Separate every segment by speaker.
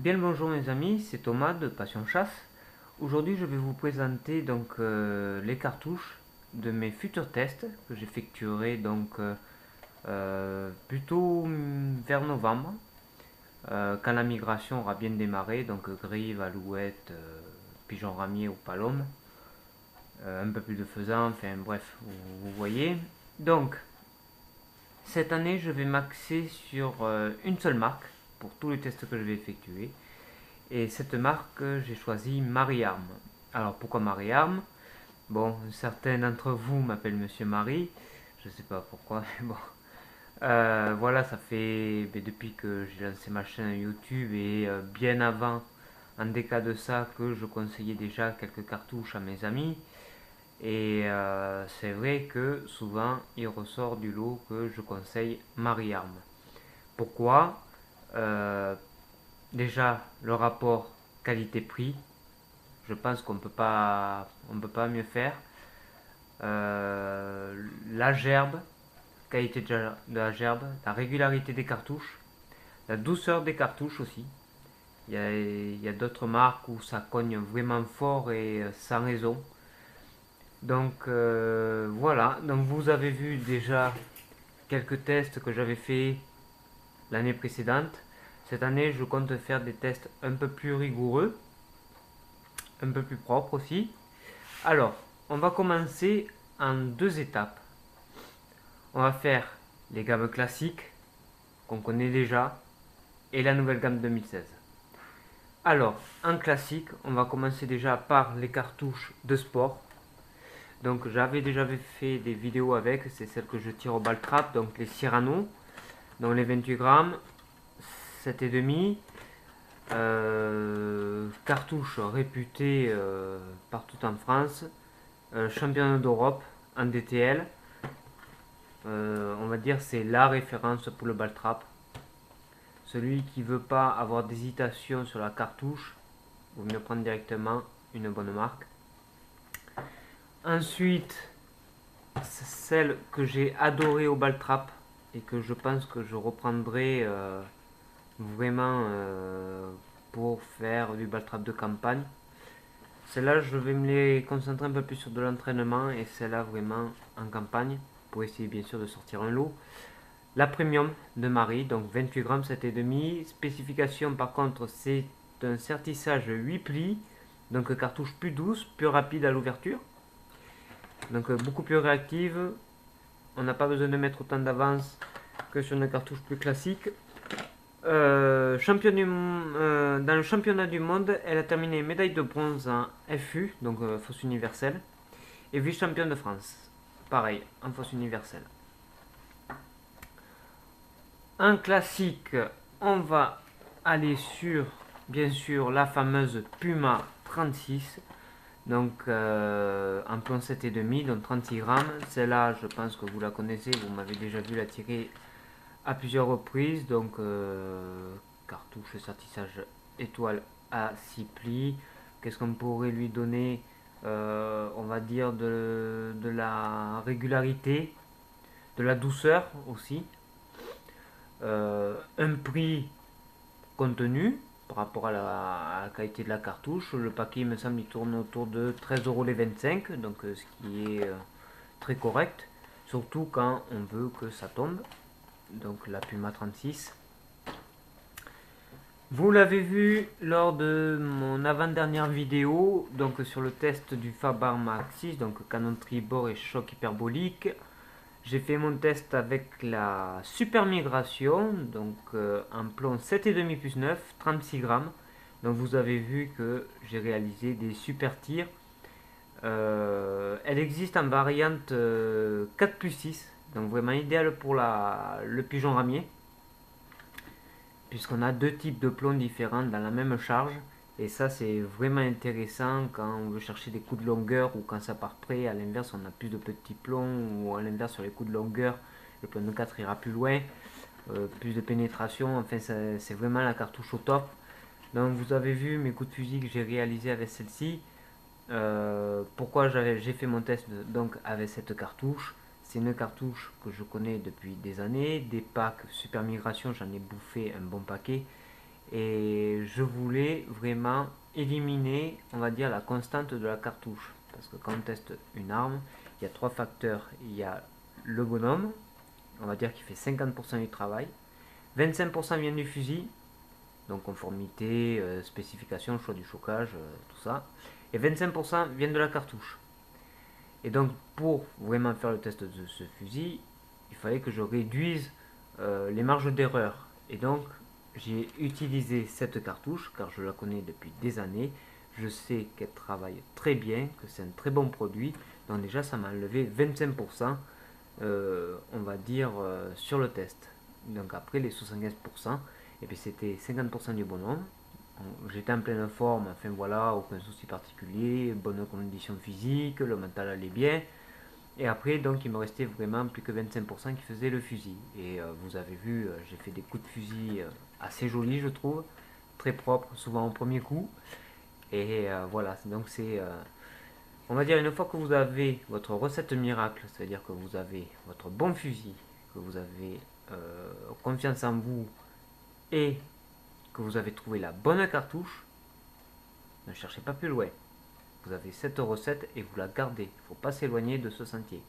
Speaker 1: Bien le bonjour mes amis, c'est Thomas de Passion Chasse. Aujourd'hui je vais vous présenter les cartouches de mes futurs tests que j'effectuerai plutôt vers novembre, quand la migration aura bien démarré, donc grive, alouette, pigeon ramier ou palombe, un peu plus de faisan, enfin bref, vous voyez. Donc cette année je vais m'axer sur une seule marque pour tous les tests que je vais effectuer. Et cette marque, j'ai choisi Marie-Arme. Alors pourquoi Marie-Arme? Bon, certains d'entre vous m'appellent Monsieur Marie. Je sais pas pourquoi, mais bon. Voilà, ça fait depuis que j'ai lancé ma chaîne YouTube et bien avant, en des cas de ça, que je conseillais déjà quelques cartouches à mes amis. Et c'est vrai que souvent, il ressort du lot que je conseille Marie-Arme. Pourquoi? Euh, Déjà, le rapport qualité-prix, je pense on peut pas mieux faire. La gerbe, qualité de la gerbe, la régularité des cartouches, la douceur des cartouches aussi. Il y a d'autres marques où ça cogne vraiment fort et sans raison. Voilà, donc vous avez vu déjà quelques tests que j'avais fait l'année précédente. Cette année, je compte faire des tests un peu plus rigoureux, un peu plus propres aussi. Alors, on va commencer en deux étapes. On va faire les gammes classiques qu'on connaît déjà et la nouvelle gamme 2016. Alors, en classique, on va commencer déjà par les cartouches de sport. Donc, j'avais déjà fait des vidéos avec, c'est celles que je tire au ball trap, donc les Cyrano, donc les 28 grammes, 7,5. Cartouche réputée partout en France, championne d'Europe en DTL. On va dire c'est la référence pour le ball trap. Celui qui veut pas avoir d'hésitation sur la cartouche, vaut mieux prendre directement une bonne marque. Ensuite, celle que j'ai adorée au ball trap et que je pense que je reprendrai vraiment pour faire du ball trap de campagne. Celle-là, je vais me les concentrer un peu plus sur de l'entraînement et celle-là vraiment en campagne pour essayer bien sûr de sortir un lot. La premium de Marie, donc 28 grammes, 7,5. Spécification par contre, c'est un sertissage 8 plis, donc cartouche plus douce, plus rapide à l'ouverture, donc beaucoup plus réactive. On n'a pas besoin de mettre autant d'avance que sur une cartouche plus classique. Dans le championnat du monde, elle a terminé médaille de bronze en FU, donc fosse universelle, et vice-championne de France, pareil, en fosse universelle. Un classique, on va aller sur, bien sûr, la fameuse Puma 36, donc en plomb 7,5, donc 36 grammes. Celle-là, je pense que vous la connaissez, vous m'avez déjà vu la tirer à plusieurs reprises, donc cartouche sertissage étoile à 6 plis. Qu'est-ce qu'on pourrait lui donner? On va dire de la régularité, de la douceur aussi. Un prix contenu par rapport à la qualité de la cartouche. Le paquet, il me semble, il tourne autour de 13 € les 25, donc ce qui est très correct, surtout quand on veut que ça tombe. Donc la Puma 36. Vous l'avez vu lors de mon avant-dernière vidéo, donc sur le test du Faber Maxis, donc canon tribord et choc hyperbolique. J'ai fait mon test avec la Super Migration, donc en plomb 7,5 plus 9, 36 grammes. Donc vous avez vu que j'ai réalisé des super tirs. Elle existe en variante 4 plus 6, donc vraiment idéal pour le pigeon ramier, puisqu'on a deux types de plombs différents dans la même charge. Et ça, c'est vraiment intéressant quand on veut chercher des coups de longueur ou quand ça part près. À l'inverse, on a plus de petits plombs, ou à l'inverse, sur les coups de longueur, le plomb de 4 ira plus loin, plus de pénétration. Enfin, c'est vraiment la cartouche au top. Donc, vous avez vu mes coups de fusil que j'ai réalisés avec celle-ci. Pourquoi j'ai fait mon test donc avec cette cartouche? C'est une cartouche que je connais depuis des années. Des packs Super Migration, j'en ai bouffé un bon paquet. Et je voulais vraiment éliminer, on va dire, la constante de la cartouche. Parce que quand on teste une arme, il y a trois facteurs. Il y a le bonhomme, on va dire qu'il fait 50% du travail. 25% vient du fusil, donc conformité, spécification, choix du chocage, tout ça. Et 25% viennent de la cartouche. Et donc pour vraiment faire le test de ce fusil, il fallait que je réduise les marges d'erreur. Et donc j'ai utilisé cette cartouche car je la connais depuis des années. Je sais qu'elle travaille très bien, que c'est un très bon produit. Donc déjà ça m'a enlevé 25%, on va dire, sur le test. Donc après les 75%, et puis c'était 50% du bonhomme. J'étais en pleine forme, enfin voilà, aucun souci particulier, bonne condition physique, le mental allait bien. Et après, donc, il me restait vraiment plus que 25% qui faisait le fusil. Et vous avez vu, j'ai fait des coups de fusil assez jolis, je trouve, très propres, souvent au premier coup. Et voilà, donc c'est, on va dire, une fois que vous avez votre recette miracle, c'est-à-dire que vous avez votre bon fusil, que vous avez confiance en vous et que vous avez trouvé la bonne cartouche, ne cherchez pas plus loin. Vous avez cette recette et vous la gardez. Il ne faut pas s'éloigner de ce sentier.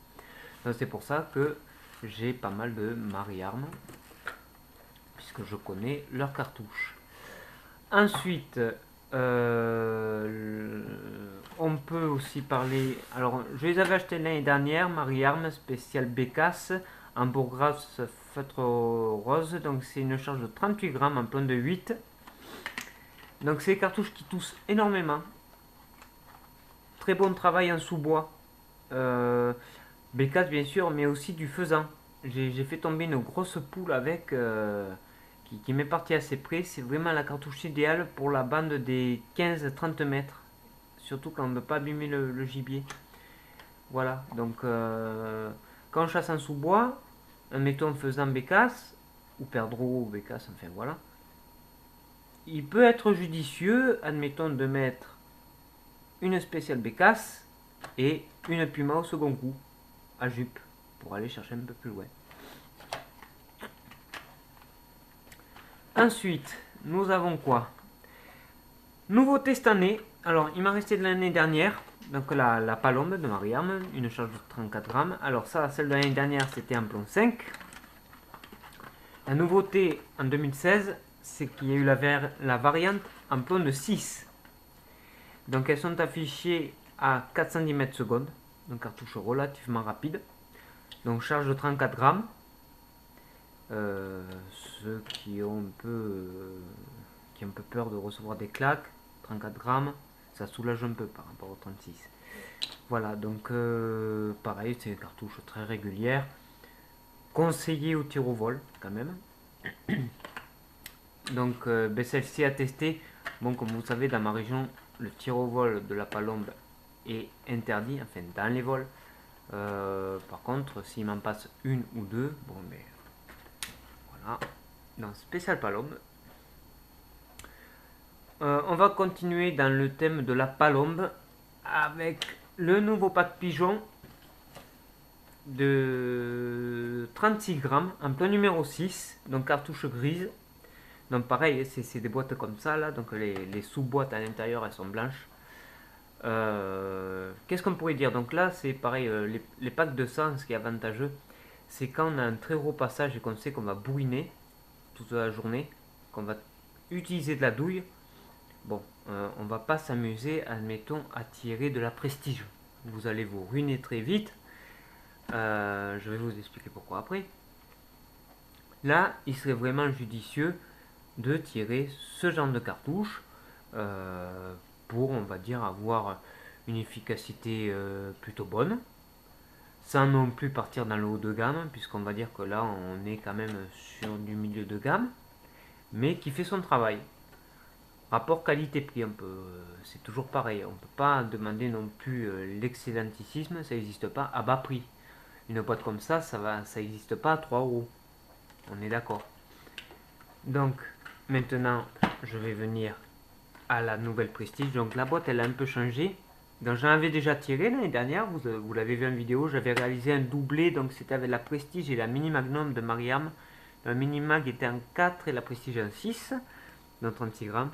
Speaker 1: Donc c'est pour ça que j'ai pas mal de Mariarme, puisque je connais leurs cartouches. Ensuite, on peut aussi parler. Alors, je les avais achetés l'année dernière, Mariarme spécial Bécasse en bourgrasse feutre rose. Donc c'est une charge de 38 grammes en plomb de 8. Donc c'est des cartouches qui toussent énormément. Très bon travail en sous-bois. Bécasse bien sûr, mais aussi du faisan. J'ai fait tomber une grosse poule avec, qui m'est partie assez près. C'est vraiment la cartouche idéale pour la bande des 15-30 mètres. Surtout quand on ne veut pas abîmer le gibier. Voilà, donc quand on chasse en sous-bois, mettons faisan bécasse, ou perdreau bécasse, enfin voilà. Il peut être judicieux, admettons, de mettre une spéciale bécasse et une puma au second coup, à jupe, pour aller chercher un peu plus loin. Ensuite, nous avons quoi? Nouveauté cette année. Alors, il m'a resté de l'année dernière, donc la palombe de Mariarme, une charge de 34 grammes. Alors ça, celle de l'année dernière, c'était en plomb 5. La nouveauté en 2016, c'est qu'il y a eu la variante en plomb de 6. Donc elles sont affichées à 410 mètres secondes, donc cartouche relativement rapide. Donc charge de 34 grammes. Ceux qui ont un peu peur de recevoir des claques, 34 grammes, ça soulage un peu par rapport au 36. Voilà, donc pareil, c'est une cartouche très régulière. Conseillée au tir au vol, quand même. Donc celle-ci a testé. Bon, comme vous savez, dans ma région, le tir au vol de la palombe est interdit, enfin dans les vols. Par contre, s'il m'en passe une ou deux, bon, mais voilà. Donc spécial palombe. On va continuer dans le thème de la palombe avec le nouveau pack pigeon de 36 grammes en plein numéro 6, donc cartouche grise. Donc pareil, c'est des boîtes comme ça là, donc les sous-boîtes à l'intérieur elles sont blanches. Qu'est-ce qu'on pourrait dire? Donc là c'est pareil, les packs de sang, ce qui est avantageux, c'est quand on a un très gros passage et qu'on sait qu'on va bourriner toute la journée, qu'on va utiliser de la douille. Bon, on va pas s'amuser, admettons, à tirer de la prestige. Vous allez vous ruiner très vite. Je vais vous expliquer pourquoi après. Là, il serait vraiment judicieux de tirer ce genre de cartouche pour, on va dire, avoir une efficacité plutôt bonne, sans non plus partir dans le haut de gamme, puisqu'on va dire que là, on est quand même sur du milieu de gamme, mais qui fait son travail. Rapport qualité-prix, c'est toujours pareil. On ne peut pas demander non plus l'excellenticisme, ça n'existe pas à bas prix. Une boîte comme ça n'existe pas à 3 euros. On est d'accord. Donc, maintenant, je vais venir à la nouvelle Prestige. Donc, la boîte, elle a un peu changé. Donc, j'en avais déjà tiré l'année dernière. Vous l'avez vu en vidéo. J'avais réalisé un doublé. Donc, c'était avec la Prestige et la Mini Magnum de Mariarme. Le Mini Mag était en 4 et la Prestige en 6. dans 36 grammes.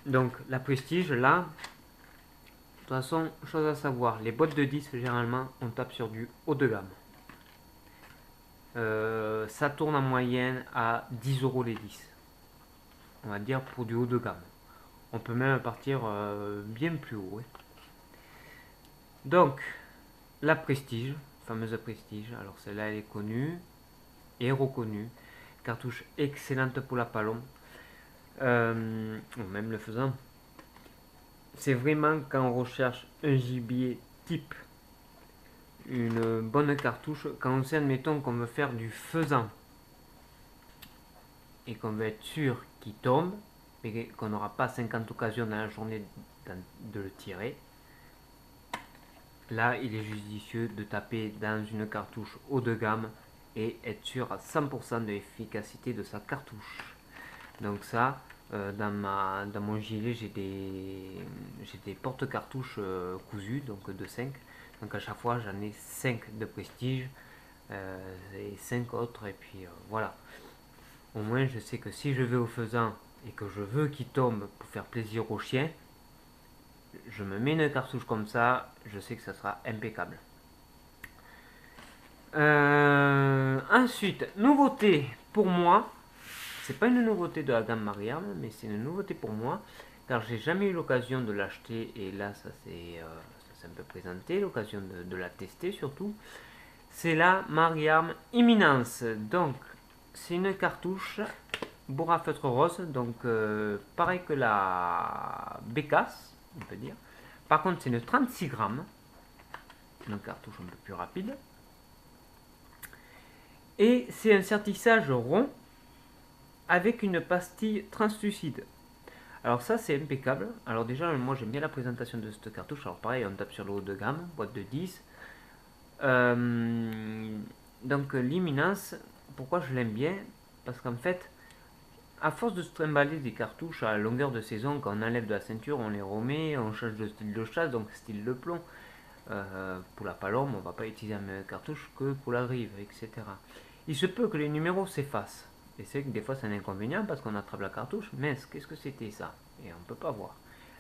Speaker 1: Donc la Prestige, là, de toute façon, chose à savoir, les boîtes de 10, généralement, on tape sur du haut de gamme. Ça tourne en moyenne à 10 euros les 10. On va dire pour du haut de gamme. On peut même partir bien plus haut. Ouais. Donc, la Prestige, fameuse Prestige, alors celle-là elle est connue et reconnue. Cartouche excellente pour la Palom. Même le faisant. C'est vraiment quand on recherche un gibier type, une bonne cartouche, quand on sait, admettons, qu'on veut faire du faisan et qu'on veut être sûr qu'il tombe, mais qu'on n'aura pas 50 occasions dans la journée de le tirer. Là, il est judicieux de taper dans une cartouche haut de gamme et être sûr à 100% de l'efficacité de sa cartouche. Donc ça, dans mon gilet, j'ai des porte-cartouches cousues, donc de 5. Donc à chaque fois, j'en ai 5 de Prestige et 5 autres. Et puis voilà. Au moins, je sais que si je vais au faisan et que je veux qu'il tombe pour faire plaisir au chien, je me mets une cartouche comme ça, je sais que ça sera impeccable. Ensuite, nouveauté pour moi, c'est pas une nouveauté de la gamme Mariam, mais c'est une nouveauté pour moi, car j'ai jamais eu l'occasion de l'acheter, et là ça s'est un peu présenté, l'occasion de la tester surtout. C'est la Mariam Imminence. Donc, c'est une cartouche bourre à feutre rose, donc pareil que la Bécasse, on peut dire. Par contre, c'est une 36 grammes, une cartouche un peu plus rapide. Et c'est un sertissage rond avec une pastille translucide. Alors ça, c'est impeccable. Alors déjà, moi j'aime bien la présentation de cette cartouche. Alors pareil, on tape sur le haut de gamme, boîte de 10. Donc l'imminence, pourquoi je l'aime bien? Parce qu'en fait, à force de se trimballer des cartouches à longueur de saison, quand on enlève de la ceinture, on les remet, on change de style de chasse, donc style de plomb. Pour la Palom, on va pas utiliser la même cartouche que pour la Grive, etc. Il se peut que les numéros s'effacent. Et c'est que des fois c'est un inconvénient parce qu'on attrape la cartouche. Mais qu'est-ce que c'était ça? Et on ne peut pas voir.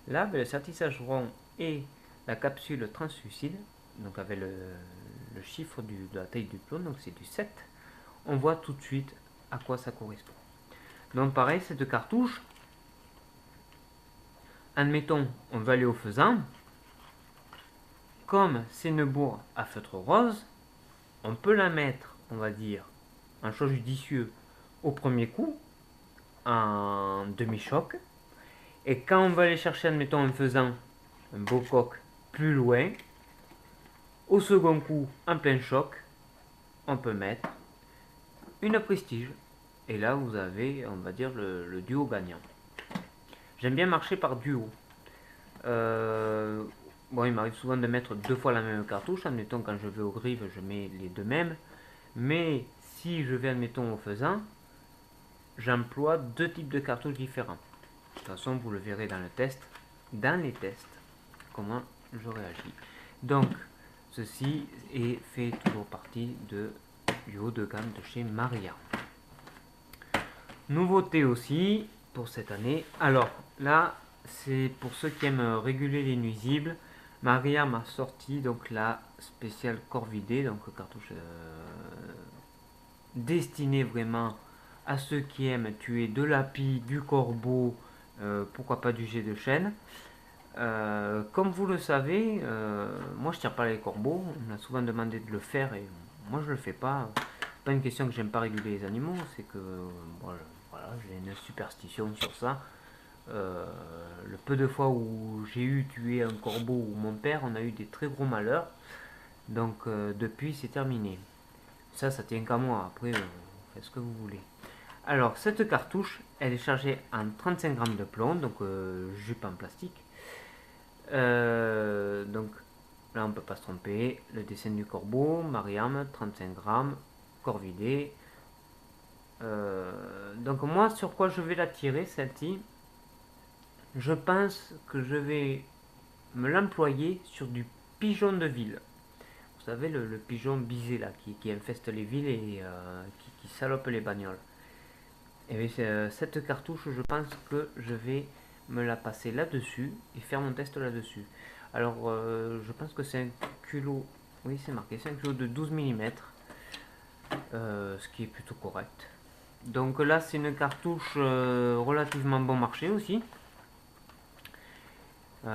Speaker 1: Là, le sertissage rond et la capsule translucide, donc avec le chiffre de la taille du plomb, donc c'est du 7, on voit tout de suite à quoi ça correspond. Donc pareil, cette cartouche, admettons, on va aller au faisan. Comme c'est une bourre à feutre rose, on peut la mettre, on va dire, un choix judicieux au premier coup, en demi-choc. Et quand on va aller chercher, admettons, en faisant un beau coq plus loin, au second coup, en plein choc, on peut mettre une Prestige. Et là, vous avez, on va dire, le duo gagnant. J'aime bien marcher par duo. Bon, il m'arrive souvent de mettre 2 fois la même cartouche. Admettons, quand je vais au grive, je mets les 2 mêmes. Mais si je vais, admettons, au faisan, j'emploie 2 types de cartouches différents. De toute façon, vous le verrez dans les tests, comment je réagis. Donc, ceci fait toujours partie du haut de gamme de chez Mariam. Nouveauté aussi pour cette année. Alors là, c'est pour ceux qui aiment réguler les nuisibles. Mariam a sorti donc la spéciale corvidée, donc cartouche destinée vraiment à ceux qui aiment tuer de l'api, du corbeau, pourquoi pas du jet de chêne. Comme vous le savez, moi je tire pas les corbeaux, on m'a souvent demandé de le faire et moi je le fais pas. C'est pas une question que j'aime pas réguler les animaux, c'est que voilà, j'ai une superstition sur ça. Le peu de fois où j'ai eu tué un corbeau ou mon père, on a eu des très gros malheurs. Donc depuis c'est terminé. Ça tient qu'à moi. Après, faites ce que vous voulez. Alors cette cartouche, elle est chargée en 35 grammes de plomb, donc jupe en plastique. Donc là on peut pas se tromper. Le dessin du corbeau, Mariam, 35 grammes, corvidé. Donc moi sur quoi je vais la tirer celle-ci? Je pense que je vais me l'employer sur du pigeon de ville. Vous savez le pigeon bisé là qui infeste les villes et qui salope les bagnoles. Et bien, cette cartouche, je pense que je vais me la passer là-dessus et faire mon test là-dessus. Alors, je pense que c'est un culot, oui c'est marqué, c'est un culot de 12 mm, ce qui est plutôt correct. Donc là, c'est une cartouche relativement bon marché aussi. Donc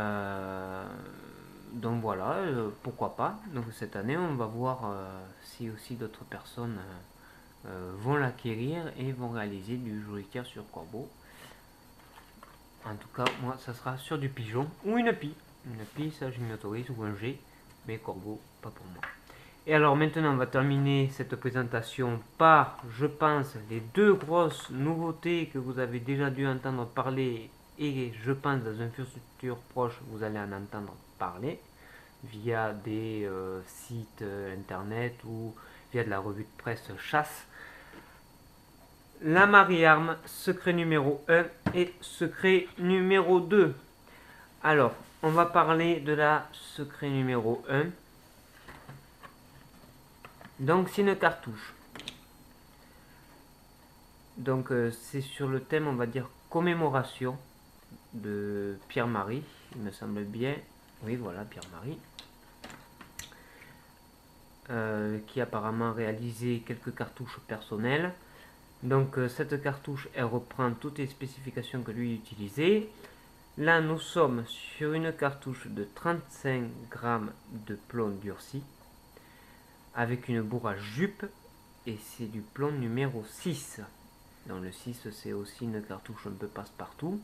Speaker 1: voilà, pourquoi pas. Donc cette année, on va voir si aussi d'autres personnes vont l'acquérir et vont réaliser du joli tir sur corbeau. En tout cas, moi, ça sera sur du pigeon ou une pie. Une pie, ça, je m'y autorise, ou un G, mais corbeau, pas pour moi. Et alors maintenant, on va terminer cette présentation par, je pense, les deux grosses nouveautés que vous avez déjà dû entendre parler et je pense dans un futur proche, vous allez en entendre parler via des sites internet ou via de la revue de presse chasse. La Marie-Arme, secret numéro 1 et secret numéro 2. Alors, on va parler de la secret numéro 1. Donc, c'est une cartouche. Donc, c'est sur le thème, on va dire, commémoration de Pierre-Marie, il me semble bien. Oui, voilà, Pierre-Marie. Qui a apparemment réalisé quelques cartouches personnelles. Donc, cette cartouche, elle reprend toutes les spécifications que lui utilisait. Là, nous sommes sur une cartouche de 35 grammes de plomb durci avec une bourre à jupe et c'est du plomb numéro 6. Donc le 6, c'est aussi une cartouche un peu passe-partout.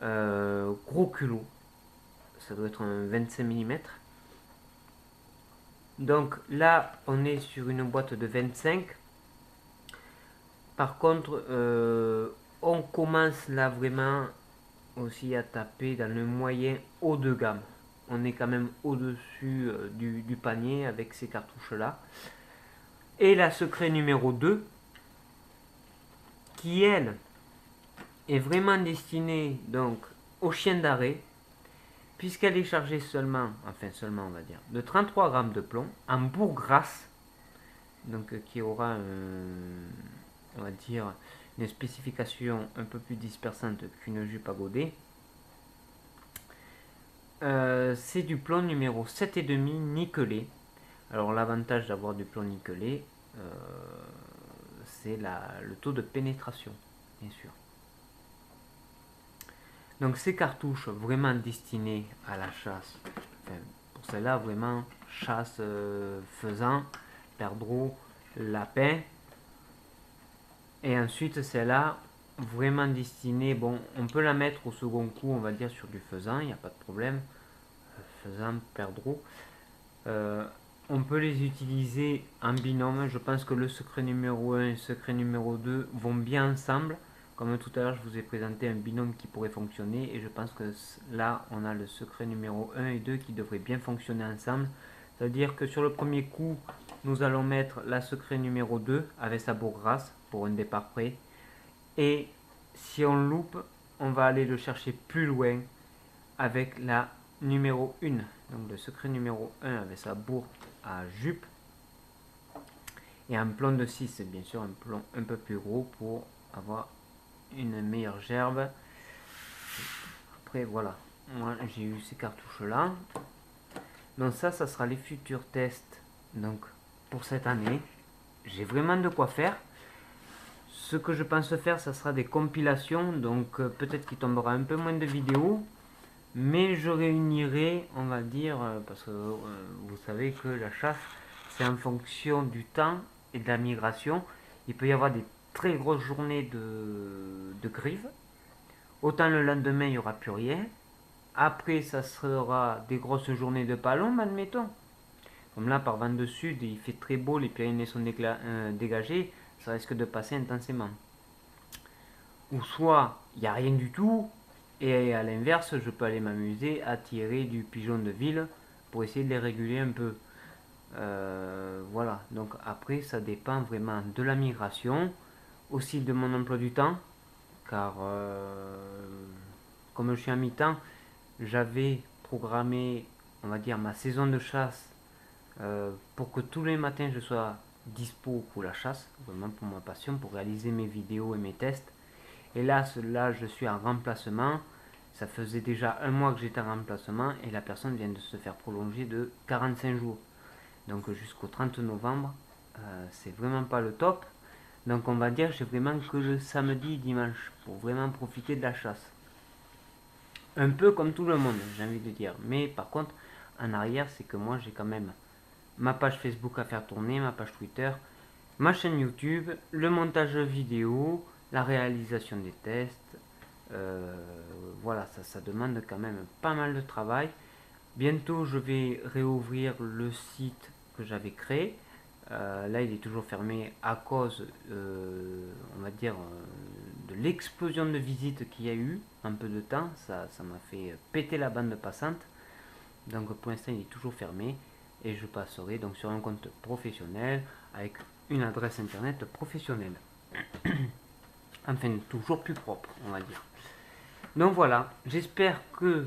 Speaker 1: Gros culot, ça doit être un 25 mm. Donc là, on est sur une boîte de 25. Par contre, on commence là vraiment aussi à taper dans le moyen haut de gamme. On est quand même au-dessus du panier avec ces cartouches-là. Et la secret numéro 2, qui elle est vraiment destinée donc aux chiens d'arrêt, puisqu'elle est chargée seulement, enfin seulement on va dire, de 33 grammes de plomb en bourre grasse, donc qui aura on va dire une spécification un peu plus dispersante qu'une jupe à godet. C'est du plomb numéro 7,5 nickelé. Alors l'avantage d'avoir du plomb nickelé, c'est le taux de pénétration, bien sûr. Donc ces cartouches vraiment destinées à la chasse, enfin, pour celle-là vraiment chasse faisan, perdreau, lapin. Et ensuite celle-là vraiment destinée, bon on peut la mettre au second coup on va dire sur du faisan, il n'y a pas de problème, faisan, perdreau. On peut les utiliser en binôme. Je pense que le secret numéro 1 et le secret numéro 2 vont bien ensemble. Comme tout à l'heure, je vous ai présenté un binôme qui pourrait fonctionner. Et je pense que là, on a le secret numéro 1 et 2 qui devraient bien fonctionner ensemble. C'est-à-dire que sur le premier coup, nous allons mettre la secret numéro 2 avec sa bourre grasse pour un départ prêt. Et si on loupe, on va aller le chercher plus loin avec la numéro 1. Donc le secret numéro 1 avec sa bourre à jupe et un plomb de 6, bien sûr un plomb un peu plus gros pour avoir une meilleure gerbe. Après voilà, moi j'ai eu ces cartouches là. Donc ça sera les futurs tests donc pour cette année. J'ai vraiment de quoi faire. Ce que je pense faire, ça sera des compilations, donc peut-être qu'il tombera un peu moins de vidéos, mais je réunirai, on va dire, parce que vous savez que la chasse, c'est en fonction du temps et de la migration. Il peut y avoir des très grosses journées de grives. Autant le lendemain, il n'y aura plus rien. Après, ça sera des grosses journées de palombe, admettons. Comme là, par vent de sud, il fait très beau, les Pyrénées sont dégagées, ça risque de passer intensément. Ou soit, il n'y a rien du tout, et à l'inverse, je peux aller m'amuser à tirer du pigeon de ville pour essayer de les réguler un peu. Voilà, donc après, ça dépend vraiment de la migration, aussi de mon emploi du temps, car comme je suis à mi-temps, j'avais programmé, on va dire, ma saison de chasse pour que tous les matins je sois dispo pour la chasse, vraiment pour ma passion, pour réaliser mes vidéos et mes tests. Et là, je suis en remplacement. Ça faisait déjà un mois que j'étais en remplacement et la personne vient de se faire prolonger de 45 jours. Donc jusqu'au 30 novembre, c'est vraiment pas le top. Donc on va dire j'ai vraiment que le samedi et dimanche pour vraiment profiter de la chasse. Un peu comme tout le monde, j'ai envie de dire. Mais par contre, en arrière, c'est que moi j'ai quand même ma page Facebook à faire tourner, ma page Twitter, ma chaîne YouTube, le montage vidéo, la réalisation des tests. Voilà, ça demande quand même pas mal de travail. Bientôt, je vais réouvrir le site que j'avais créé. Là, il est toujours fermé à cause, on va dire, de l'explosion de visites qu'il y a eu un peu de temps. Ça m'a fait péter la bande passante. Donc, pour l'instant, il est toujours fermé. Et je passerai donc sur un compte professionnel avec une adresse internet professionnelle. Enfin, toujours plus propre, on va dire. Donc voilà, j'espère que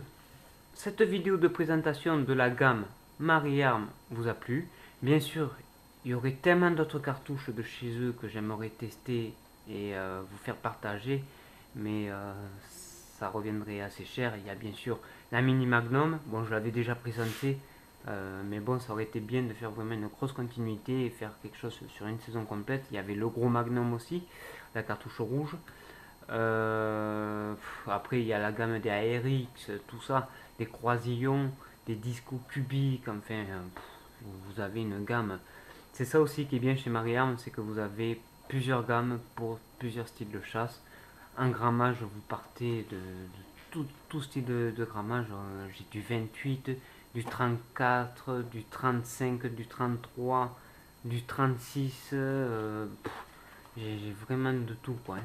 Speaker 1: cette vidéo de présentation de la gamme Marie-Arme vous a plu. Bien sûr, il y aurait tellement d'autres cartouches de chez eux que j'aimerais tester et vous faire partager, mais ça reviendrait assez cher. Il y a bien sûr la Mini Magnum, bon je l'avais déjà présenté, mais bon ça aurait été bien de faire vraiment une grosse continuité et faire quelque chose sur une saison complète. Il y avait le gros Magnum aussi, la cartouche rouge. Après, il y a la gamme des ARX, tout ça, des croisillons, des discos cubiques, enfin, vous avez une gamme. C'est ça aussi qui est bien chez Marie-Arme, c'est que vous avez plusieurs gammes pour plusieurs styles de chasse. En grammage, vous partez de tout style de grammage. J'ai du 28, du 34, du 35, du 33, du 36. J'ai vraiment de tout, quoi, hein.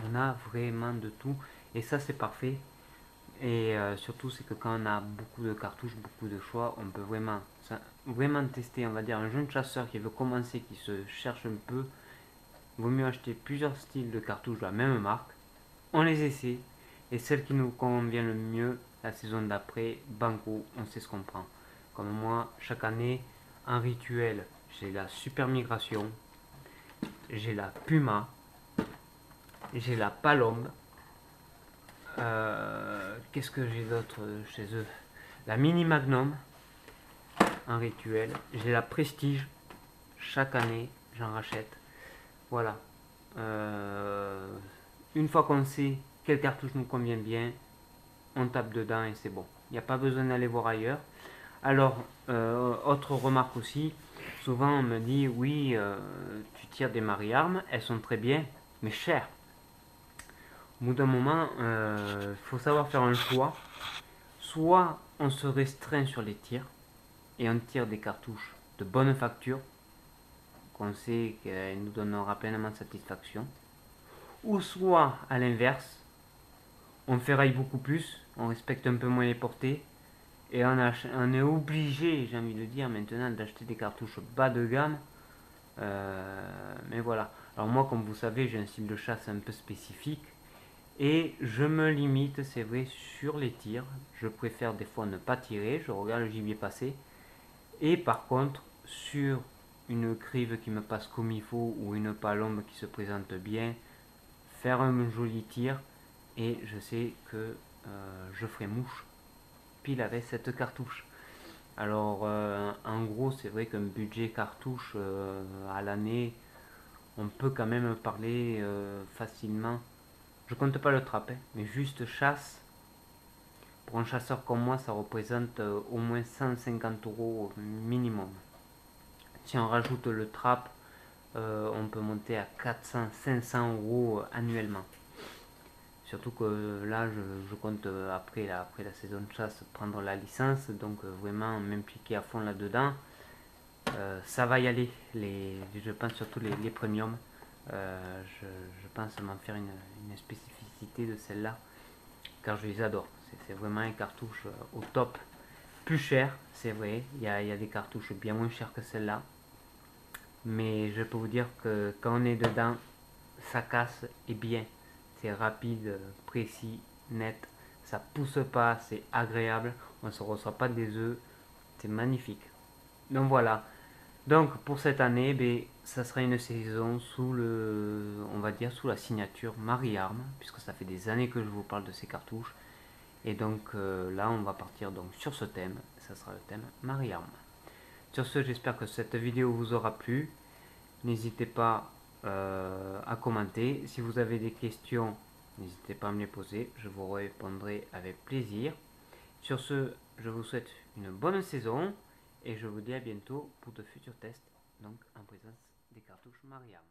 Speaker 1: On a vraiment de tout. Et ça, c'est parfait. Et surtout, c'est que quand on a beaucoup de cartouches, beaucoup de choix, on peut vraiment tester. On va dire un jeune chasseur qui veut commencer, qui se cherche un peu, vaut mieux acheter plusieurs styles de cartouches de la même marque. On les essaie. Et celle qui nous convient le mieux, la saison d'après, banco, on sait ce qu'on prend. Comme moi, chaque année, en rituel, j'ai la Super Migration, j'ai la Puma, j'ai la Palombe. Qu'est-ce que j'ai d'autre chez eux? La Mini Magnum, un rituel. J'ai la Prestige. Chaque année, j'en rachète. Voilà. Une fois qu'on sait quelle cartouche nous convient bien, on tape dedans et c'est bon. Il n'y a pas besoin d'aller voir ailleurs. Alors, autre remarque aussi, souvent on me dit oui, tu tires des Marie-Armes, elles sont très bien, mais chères. Au bout d'un moment, il faut savoir faire un choix. Soit on se restreint sur les tirs et on tire des cartouches de bonne facture, qu'on sait qu'elles nous donneront pleinement satisfaction. Ou soit à l'inverse, on ferraille beaucoup plus, on respecte un peu moins les portées et on est obligé, j'ai envie de dire maintenant, d'acheter des cartouches bas de gamme. Mais voilà. Alors moi, comme vous savez, j'ai un style de chasse un peu spécifique. Et je me limite, c'est vrai, sur les tirs. Je préfère des fois ne pas tirer, je regarde le gibier passer. Et par contre, sur une crive qui me passe comme il faut ou une palombe qui se présente bien, faire un joli tir. Et je sais que je ferai mouche pile avec cette cartouche. Alors, en gros, c'est vrai qu'un budget cartouche à l'année, on peut quand même parler facilement. Je compte pas le trap, hein, mais juste chasse. Pour un chasseur comme moi, ça représente au moins 150 euros minimum. Si on rajoute le trap, on peut monter à 400, 500 euros annuellement. Surtout que là, je compte après la saison de chasse prendre la licence, donc vraiment m'impliquer à fond là-dedans. Ça va y aller, je pense surtout les premiums. Je pense m'en faire une spécificité de celle-là, car je les adore. C'est vraiment un cartouche au top. Plus cher, c'est vrai, il y a des cartouches bien moins chères que celle-là. Mais je peux vous dire que quand on est dedans, ça casse et bien. C'est rapide, précis, net. Ça pousse pas, c'est agréable. On ne se reçoit pas des œufs. C'est magnifique. Donc voilà. Donc pour cette année, ça sera une saison sous le, on va dire sous la signature Marie-Arme, puisque ça fait des années que je vous parle de ces cartouches. Et donc là, on va partir donc sur ce thème. Ça sera le thème Marie-Arme. Sur ce, j'espère que cette vidéo vous aura plu. N'hésitez pas à commenter. Si vous avez des questions, n'hésitez pas à me les poser. Je vous répondrai avec plaisir. Sur ce, je vous souhaite une bonne saison et je vous dis à bientôt pour de futurs tests, donc en présence des cartouches Mariam.